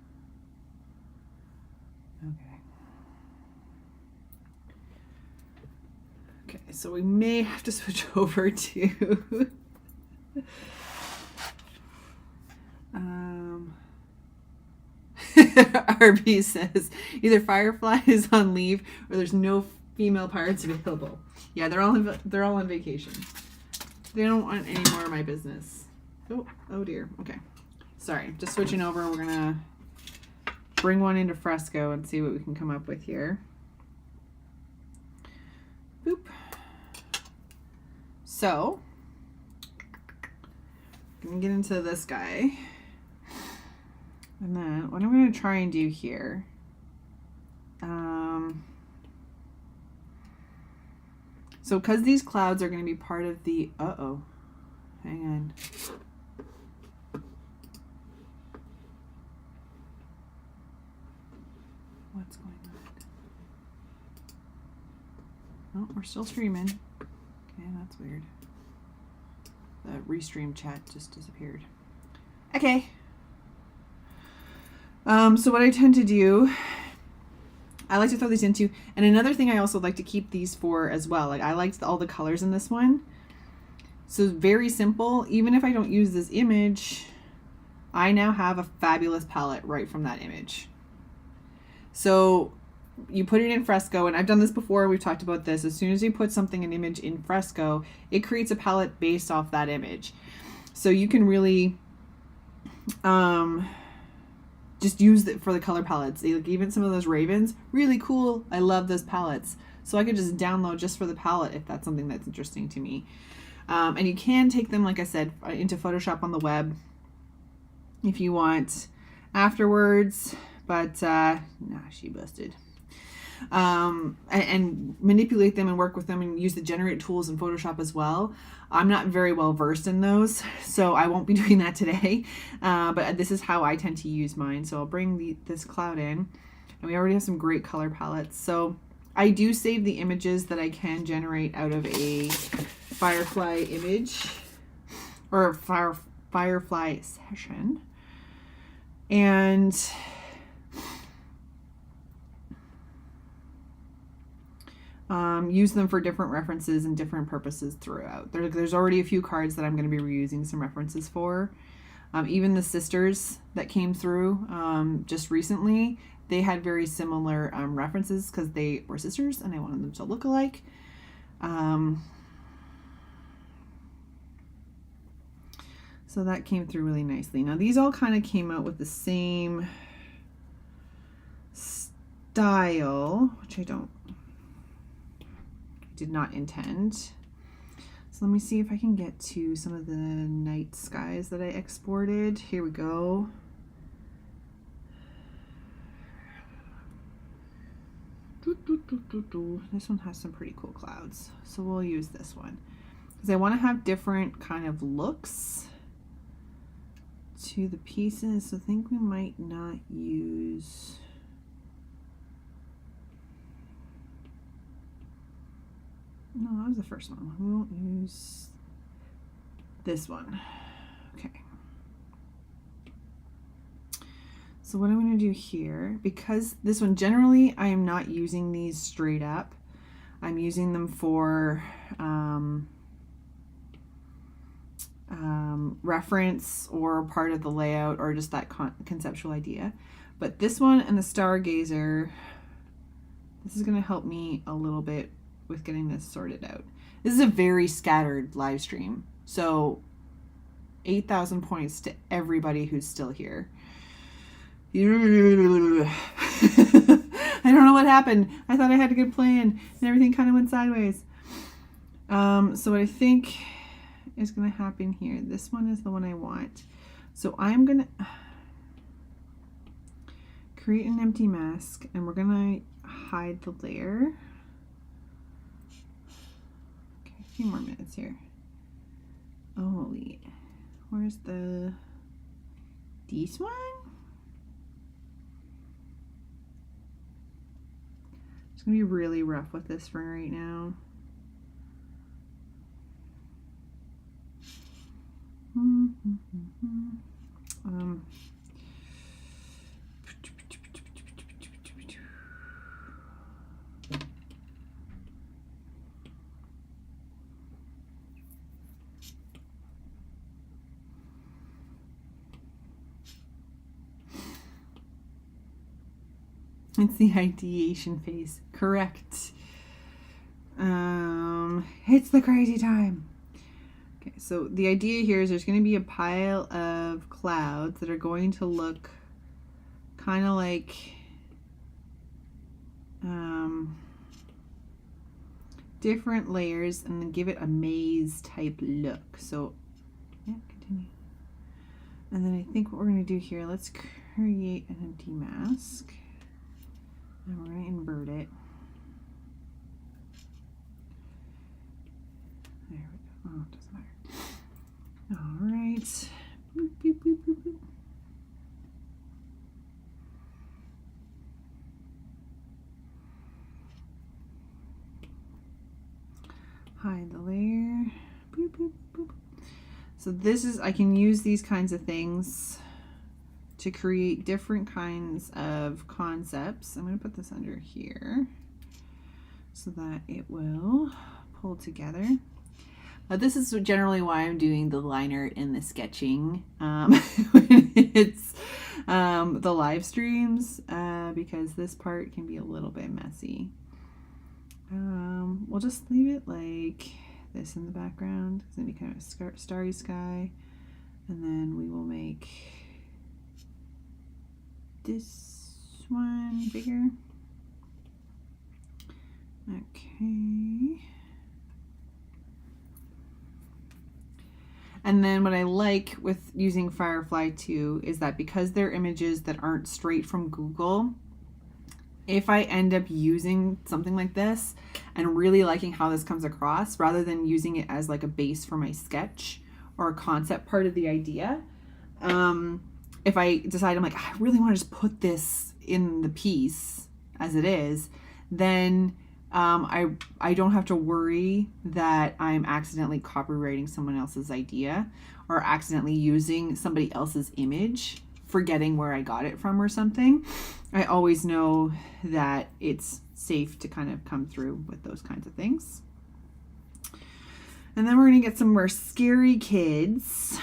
Okay. Okay, so we may have to switch over to RB says either Firefly is on leave or there's no female pirates available. Yeah, they're all on vacation. They don't want any more of my business. Oh dear. Okay. Sorry, just switching over. We're gonna bring one into Fresco and see what we can come up with here. Boop. So, I'm gonna get into this guy. And then what I'm going to try and do here, so because these clouds are going to be part of the, hang on. What's going on? Oh, we're still streaming. Okay, that's weird. The restream chat just disappeared. Okay. So what I tend to do, I like to throw these into, and another thing I also like to keep these for as well. Like I liked all the colors in this one. So very simple. Even if I don't use this image, I now have a fabulous palette right from that image. So you put it in Fresco, and I've done this before. We've talked about this. As soon as you put an image in Fresco, it creates a palette based off that image. So you can really, just use it for the color palettes. Like even some of those ravens, really cool. I love those palettes. So I could just download just for the palette if that's something that's interesting to me. And you can take them, like I said, into Photoshop on the web if you want afterwards. But nah, she busted. And manipulate them and work with them and use the generate tools in Photoshop as well. I'm not very well versed in those, so I won't be doing that today. But this is how I tend to use mine. So I'll bring this cloud in, and we already have some great color palettes. So I do save the images that I can generate out of a Firefly image or Firefly session. And use them for different references and different purposes throughout. There's already a few cards that I'm going to be reusing some references for. Even the sisters that came through just recently, they had very similar references because they were sisters and I wanted them to look alike. So that came through really nicely. Now these all kind of came out with the same style, which I did not intend. So let me see if I can get to some of the night skies that I exported. Here we go. This one has some pretty cool clouds, so we'll use this one because I want to have different kind of looks to the pieces. So I think we might not use no, that was the first one. We won't use this one. Okay. So what I'm going to do here, because this one generally I am not using these straight up. I'm using them for reference or part of the layout or just that conceptual idea. But this one and the Stargazer, this is going to help me a little bit with getting this sorted out. This is a very scattered live stream, so 8,000 points to everybody who's still here. I don't know what happened. I thought I had a good plan and everything kind of went sideways. So what I think is going to happen here, this one is the one I want. So I'm going to create an empty mask and we're going to hide the layer. Okay, a few more minutes here. Oh, where's this one? It's going to be really rough with this for right now. It's the ideation phase. Correct. It's the crazy time. Okay, so the idea here is there's going to be a pile of clouds that are going to look kind of like different layers and then give it a maze type look. So yeah, continue. And then I think what we're going to do here, let's create an empty mask. And we're going to invert it. There we go. Oh, it doesn't matter. All right. Boop, boop, boop, boop, boop. Hide the layer. Boop, boop, boop. So this is, I can use these kinds of things to create different kinds of concepts. I'm going to put this under here so that it will pull together. This is generally why I'm doing the line art and the sketching when it's the live streams, because this part can be a little bit messy. We'll just leave it like this in the background. It's going to be kind of a starry sky. And then we will make this one bigger. Okay. And then what I like with using Firefly too is that because they're images that aren't straight from Google, if I end up using something like this and really liking how this comes across, rather than using it as like a base for my sketch or a concept part of the idea, if I decide I'm like, I really want to just put this in the piece as it is, then I don't have to worry that I'm accidentally copyrighting someone else's idea or accidentally using somebody else's image, forgetting where I got it from or something. I always know that it's safe to kind of come through with those kinds of things. And then we're going to get some more scary kids.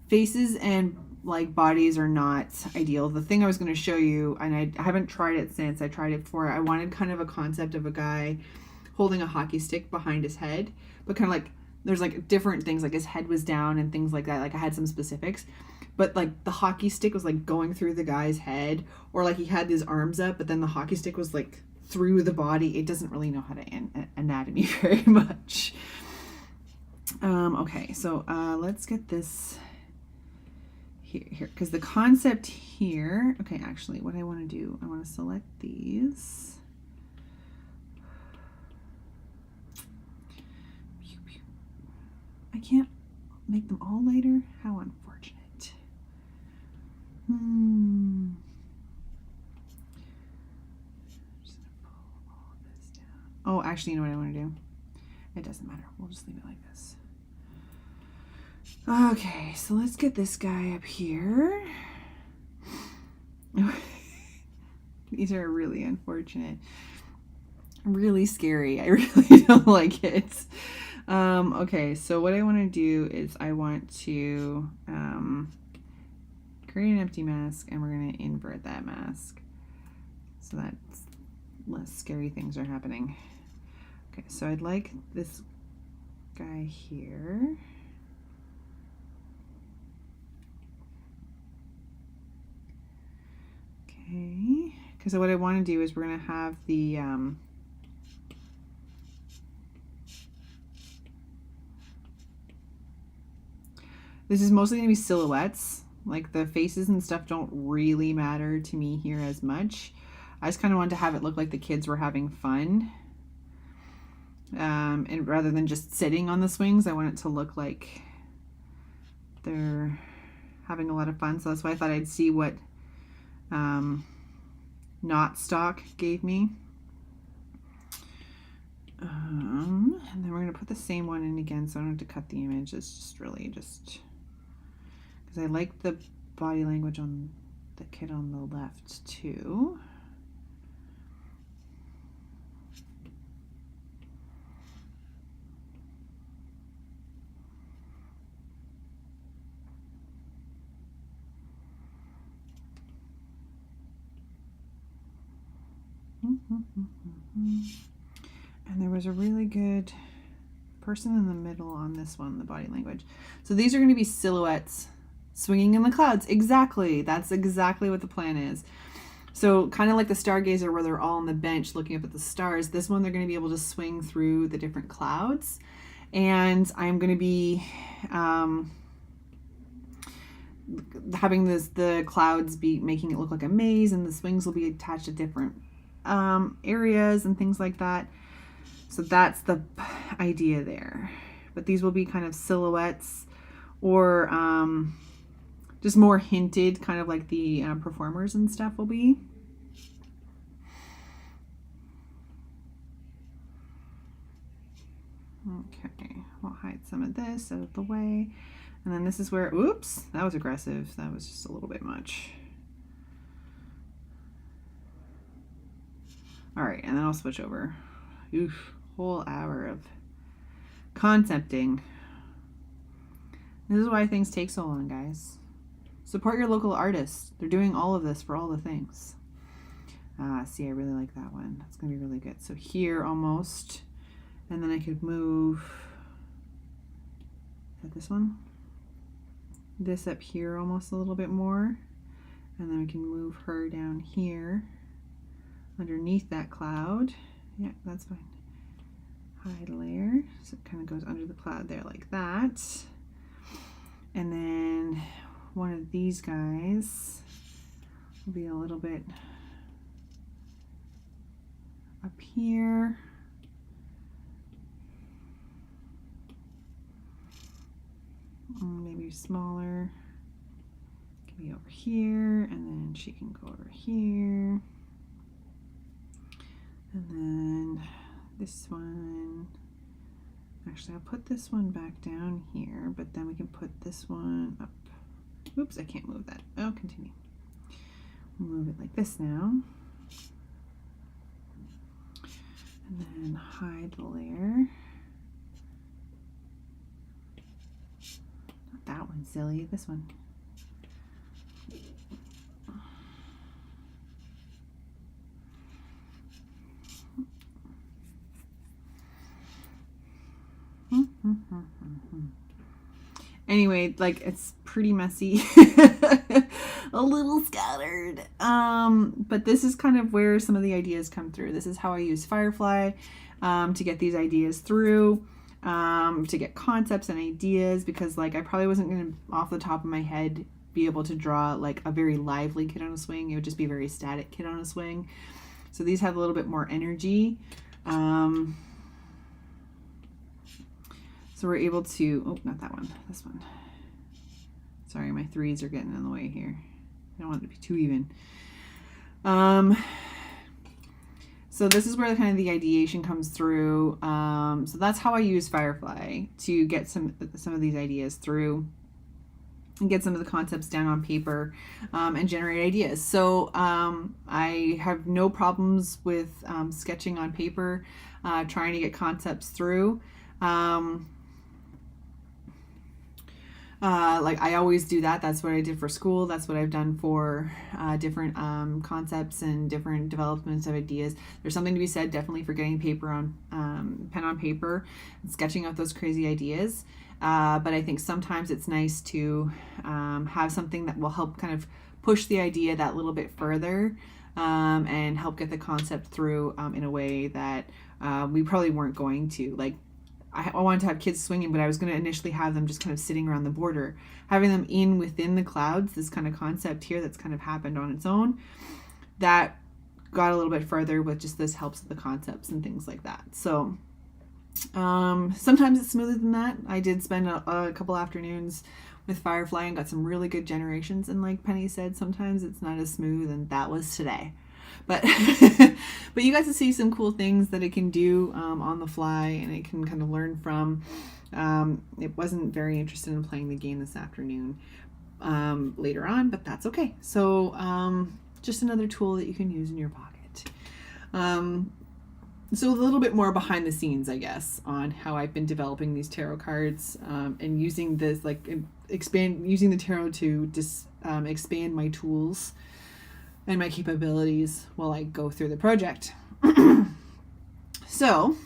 Faces and like bodies are not ideal. The thing I was going to show you, and I haven't tried it since I tried it before, I wanted kind of a concept of a guy holding a hockey stick behind his head, but kind of like there's like different things, like his head was down and things like that. Like I had some specifics, but like the hockey stick was like going through the guy's head, or like he had his arms up, but then the hockey stick was like through the body. It doesn't really know how to anatomy very much. Okay, so let's get this here, because the concept here, okay, actually what I want to do, I want to select these. I can't make them all lighter. How unfortunate. I'm just gonna pull all of this down. Oh, actually, you know what I want to do? It doesn't matter. We'll just leave it like this. Okay, so let's get this guy up here. These are really unfortunate. Really scary. I really don't like it. Okay, so what I want to do is I want to create an empty mask, and we're going to invert that mask so that less scary things are happening. Okay, so I'd like this guy here. Okay, because what I want to do is we're going to have the this is mostly going to be silhouettes. Like the faces and stuff don't really matter to me here as much. I just kind of wanted to have it look like the kids were having fun. And rather than just sitting on the swings, I want it to look like they're having a lot of fun. So that's why I thought I'd see what Not Stock gave me. And then we're going to put the same one in again, so I don't have to cut the image. It's just really just because I like the body language on the kid on the left too. And there was a really good person in the middle on this one, the body language. So these are going to be silhouettes swinging in the clouds. Exactly. That's exactly what the plan is. So kind of like the stargazer where they're all on the bench looking up at the stars, this one they're going to be able to swing through the different clouds. And I'm going to be having the clouds be making it look like a maze, and the swings will be attached to different areas and things like that. So that's the idea there. But these will be kind of silhouettes or just more hinted, kind of like the performers and stuff will be. Okay, we'll hide some of this out of the way. And then this is where, oops, that was aggressive. That was just a little bit much. All right, and then I'll switch over. Oof, whole hour of concepting. This is why things take so long, guys. Support your local artists. They're doing all of this for all the things. See, I really like that one. That's gonna be really good. So here almost, and then I could move, is that this one? This up here almost a little bit more. And then we can move her down here underneath that cloud. Yeah, that's fine. Hide layer. So it kind of goes under the cloud there like that. And then one of these guys will be a little bit up here. Maybe smaller. Can be over here, and then she can go over here. And then this one, actually I'll put this one back down here, but then we can put this one up. Oops, I can't move that. Oh, continue. We'll move it like this now. And then hide the layer. Not that one, silly, this one. Anyway, like it's pretty messy, a little scattered, but this is kind of where some of the ideas come through. This is how I use Firefly to get these ideas through, to get concepts and ideas, because like I probably wasn't going to, off the top of my head, be able to draw like a very lively kid on a swing. It would just be a very static kid on a swing. So these have a little bit more energy. So we're able to, oh, not that one, this one. Sorry, my threes are getting in the way here. I don't want it to be too even. So this is where kind of the ideation comes through. So that's how I use Firefly to get some of these ideas through and get some of the concepts down on paper and generate ideas. So I have no problems with sketching on paper, trying to get concepts through. Like I always do that. That's what I did for school. That's what I've done for different concepts and different developments of ideas. There's something to be said definitely for getting paper on pen on paper and sketching out those crazy ideas. But I think sometimes it's nice to have something that will help kind of push the idea that little bit further and help get the concept through in a way that we probably weren't going to. Like I wanted to have kids swinging, but I was going to initially have them just kind of sitting around the border, having them in within the clouds, this kind of concept here that's kind of happened on its own. That got a little bit further with just this helps with the concepts and things like that. So sometimes it's smoother than that. I did spend a couple afternoons with Firefly and got some really good generations. And like Penny said, sometimes it's not as smooth, and that was today. But But you guys to see some cool things that it can do on the fly, and it can kind of learn from. It wasn't very interested in playing the game this afternoon later on, but that's okay. So just another tool that you can use in your pocket. So a little bit more behind the scenes, I guess, on how I've been developing these tarot cards and using this, like using the tarot to expand my tools and my capabilities while I go through the project. So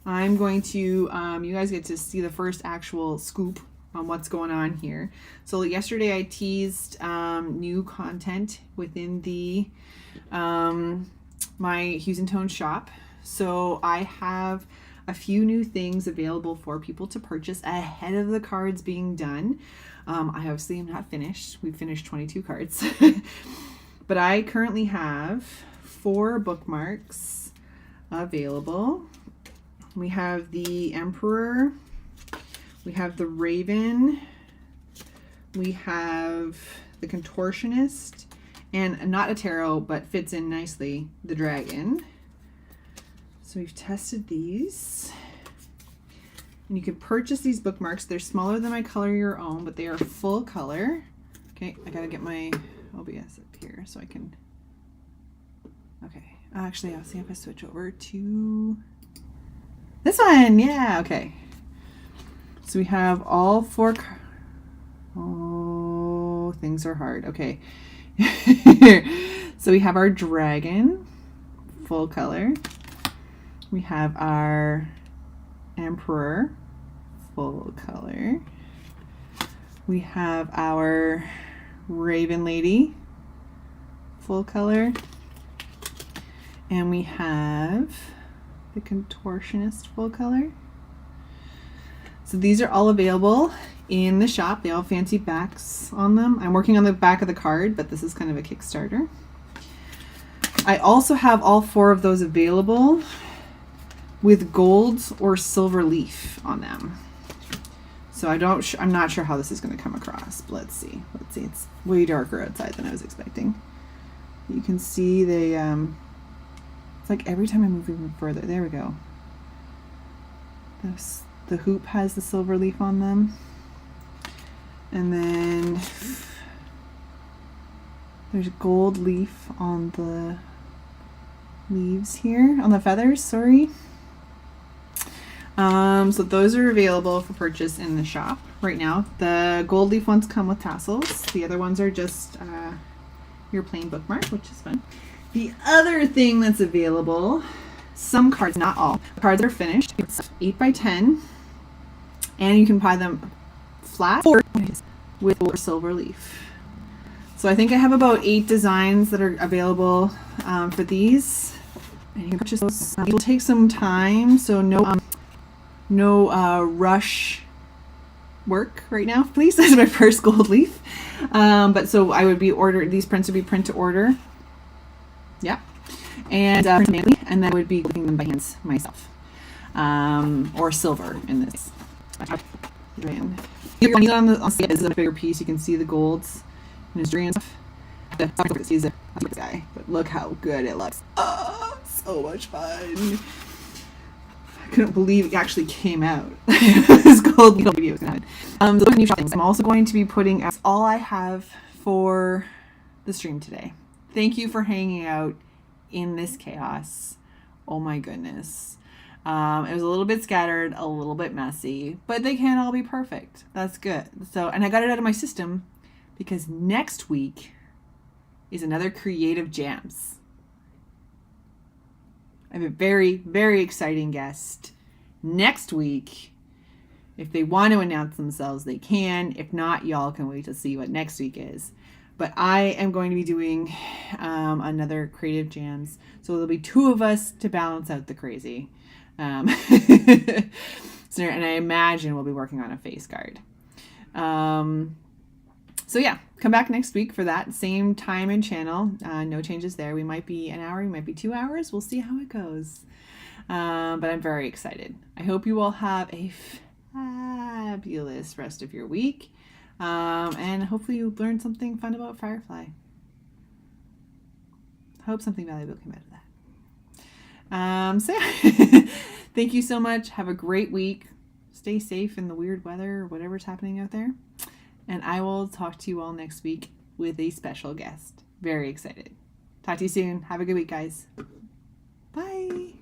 I'm going to, you guys get to see the first actual scoop on what's going on here. So yesterday I teased new content within the my Hues and Tones shop. So I have a few new things available for people to purchase ahead of the cards being done. I obviously am not finished. We've finished 22 cards. But I currently have 4 bookmarks available. We have the Emperor, we have the Raven, we have the Contortionist, and not a tarot, but fits in nicely, the Dragon. So we've tested these. And you can purchase these bookmarks. They're smaller than my Color Your Own, but they are full color. Okay, I gotta get my OBS up here so I can... Okay, actually I'll see if I switch over to this one. Yeah, okay. So we have all 4... Oh, things are hard. Okay. So we have our Dragon, full color. We have our Emperor, full color. We have our Raven Lady, full color. And we have the Contortionist, full color. So these are all available in the shop. They all have fancy backs on them. I'm working on the back of the card, but this is kind of a Kickstarter. I also have all 4 of those available with gold or silver leaf on them. So I'm not sure how this is going to come across, but let's see. It's way darker outside than I was expecting. You can see they, it's like every time I move even further, there we go. The hoop has the silver leaf on them. And then there's gold leaf on the leaves here, on the feathers, sorry. So those are available for purchase in the shop right now. The gold leaf ones come with tassels. The other ones are just your plain bookmark, which is fun. The other thing that's available, some cards, not all, cards are finished. It's 8x10, and you can buy them flat or with silver leaf. So I think I have about 8 designs that are available for these, and you can purchase those. It will take some time, so no rush work right now, please. This is my first gold leaf, but so I would be these prints would be print to order. Yeah, and and then I would be gluing them by hands myself, or silver in this. This is a bigger piece. You can see the golds and his dreams. He's a guy, but look how good it looks. Oh, so much fun! I couldn't believe it actually came out. This gold video was gonna happen. So new things. I'm also going to be putting out all I have for the stream today. Thank you for hanging out in this chaos. Oh my goodness. It was a little bit scattered, a little bit messy, but they can't all be perfect. That's good. So, and I got it out of my system because next week is another Creative Jams. I have a very, very exciting guest next week. If they want to announce themselves, they can. If not, y'all can wait to see what next week is. But I am going to be doing another Creative Jams. So there'll be 2 of us to balance out the crazy. And I imagine we'll be working on a face card. So yeah, come back next week for that. Same time and channel. No changes there. We might be an hour, we might be 2 hours. We'll see how it goes. But I'm very excited. I hope you all have a fabulous rest of your week. And hopefully you learned something fun about Firefly. I hope something valuable came out of that. So thank you so much. Have a great week. Stay safe in the weird weather or whatever's happening out there. And I will talk to you all next week with a special guest. Very excited. Talk to you soon. Have a good week, guys. Bye.